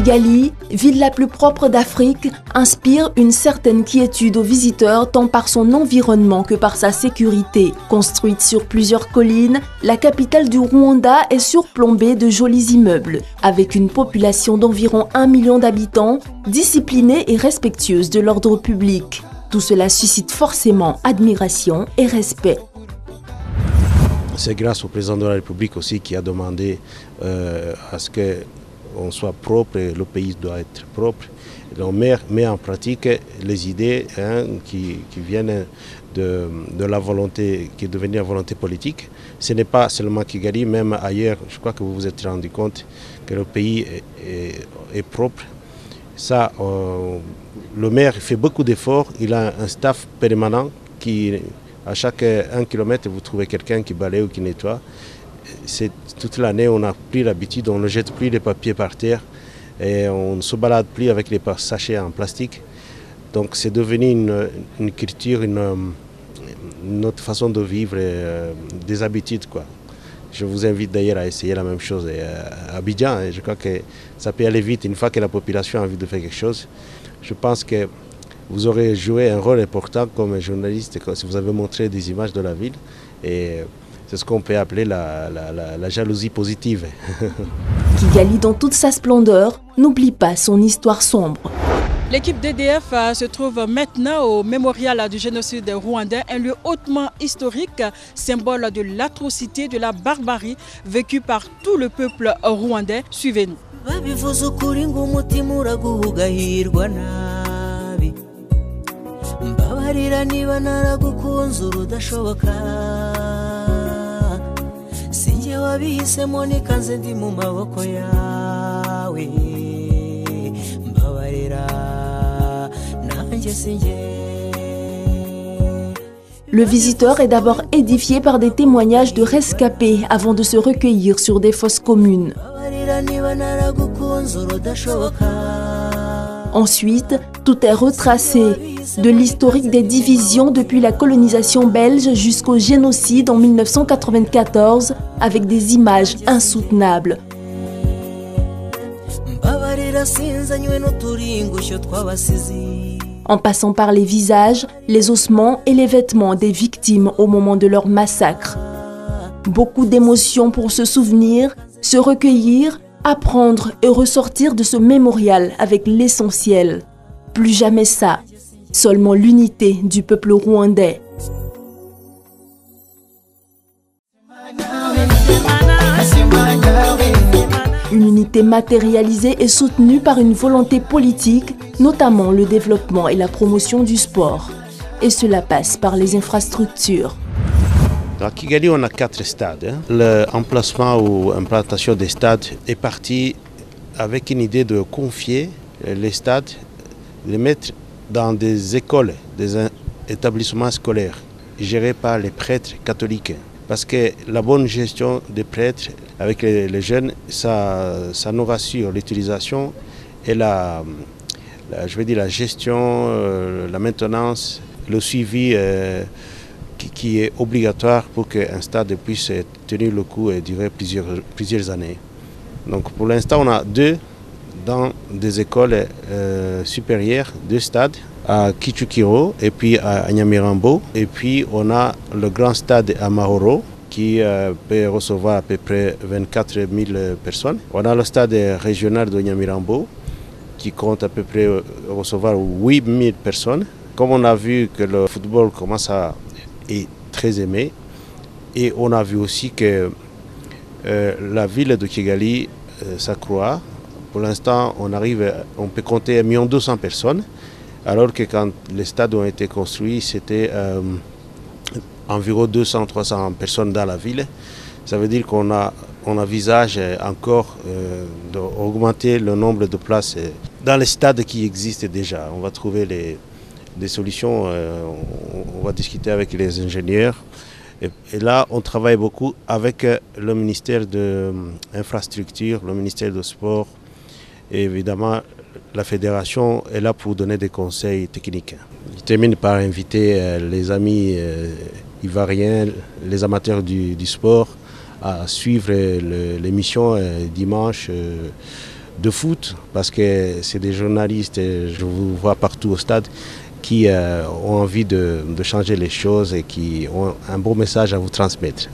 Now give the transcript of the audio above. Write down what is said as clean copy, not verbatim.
Kigali, ville la plus propre d'Afrique, inspire une certaine quiétude aux visiteurs tant par son environnement que par sa sécurité. Construite sur plusieurs collines, la capitale du Rwanda est surplombée de jolis immeubles. Avec une population d'environ 1 million d'habitants, disciplinée et respectueuse de l'ordre public. Tout cela suscite forcément admiration et respect. C'est grâce au président de la République aussi qui a demandé à ce qu'on soit propre et le pays doit être propre. Donc, met en pratique les idées qui viennent de la volonté, qui est devenue la volonté politique. Ce n'est pas seulement Kigali, même ailleurs, je crois que vous vous êtes rendu compte que le pays est propre. Ça, le maire fait beaucoup d'efforts, il a un staff permanent qui... À chaque 1 kilomètre, vous trouvez quelqu'un qui balaye ou qui nettoie. Toute l'année, on a pris l'habitude, on ne jette plus les papiers par terre et on ne se balade plus avec les sachets en plastique. Donc c'est devenu une culture, une autre façon de vivre, des habitudes, quoi. Je vous invite d'ailleurs à essayer la même chose à Abidjan. Je crois que ça peut aller vite une fois que la population a envie de faire quelque chose. Je pense que vous aurez joué un rôle important comme journaliste si vous avez montré des images de la ville. Et c'est ce qu'on peut appeler la jalousie positive. Kigali, dans toute sa splendeur, n'oublie pas son histoire sombre. L'équipe d'EDF se trouve maintenant au mémorial du génocide rwandais, un lieu hautement historique, symbole de l'atrocité, de la barbarie vécue par tout le peuple rwandais. Suivez-nous. Le visiteur est d'abord édifié par des témoignages de rescapés avant de se recueillir sur des fosses communes. Ensuite, tout est retracé, de l'historique des divisions depuis la colonisation belge jusqu'au génocide en 1994, avec des images insoutenables. En passant par les visages, les ossements et les vêtements des victimes au moment de leur massacre. Beaucoup d'émotions pour se souvenir, se recueillir, apprendre et ressortir de ce mémorial avec l'essentiel. Plus jamais ça, seulement l'unité du peuple rwandais. Une unité matérialisée et soutenue par une volonté politique, notamment le développement et la promotion du sport. Et cela passe par les infrastructures. À Kigali, on a 4 stades. L'emplacement ou implantation des stades est parti avec une idée de confier les stades, les mettre dans des écoles, des établissements scolaires gérés par les prêtres catholiques. Parce que la bonne gestion des prêtres avec les jeunes, ça nous rassure l'utilisation et la gestion, la maintenance, le suivi qui est obligatoire pour qu'un stade puisse tenir le coup et durer plusieurs années. Donc pour l'instant, on a 2 dans des écoles supérieures, 2 stades, à Kichukiro et puis à Nyamirambo. Et puis on a le grand stade à Mahoro qui peut recevoir à peu près 24 000 personnes. On a le stade régional de Nyamirambo qui compte à peu près recevoir 8 000 personnes. Comme on a vu que le football est très aimé, et on a vu aussi que la ville de Kigali s'accroît. Pour l'instant, on peut compter 1 200 000 personnes, alors que quand les stades ont été construits, c'était environ 200-300 personnes dans la ville. Ça veut dire qu'on envisage encore d'augmenter le nombre de places dans les stades qui existent déjà. On va trouver des solutions, on va discuter avec les ingénieurs. Et là, on travaille beaucoup avec le ministère de l'Infrastructure, le ministère du Sport. Et évidemment, la fédération est là pour donner des conseils techniques. Je termine par inviter les amis ivoiriens, les amateurs du sport, à suivre l'émission dimanche de foot, parce que c'est des journalistes, je vous vois partout au stade, qui ont envie de changer les choses et qui ont un beau message à vous transmettre.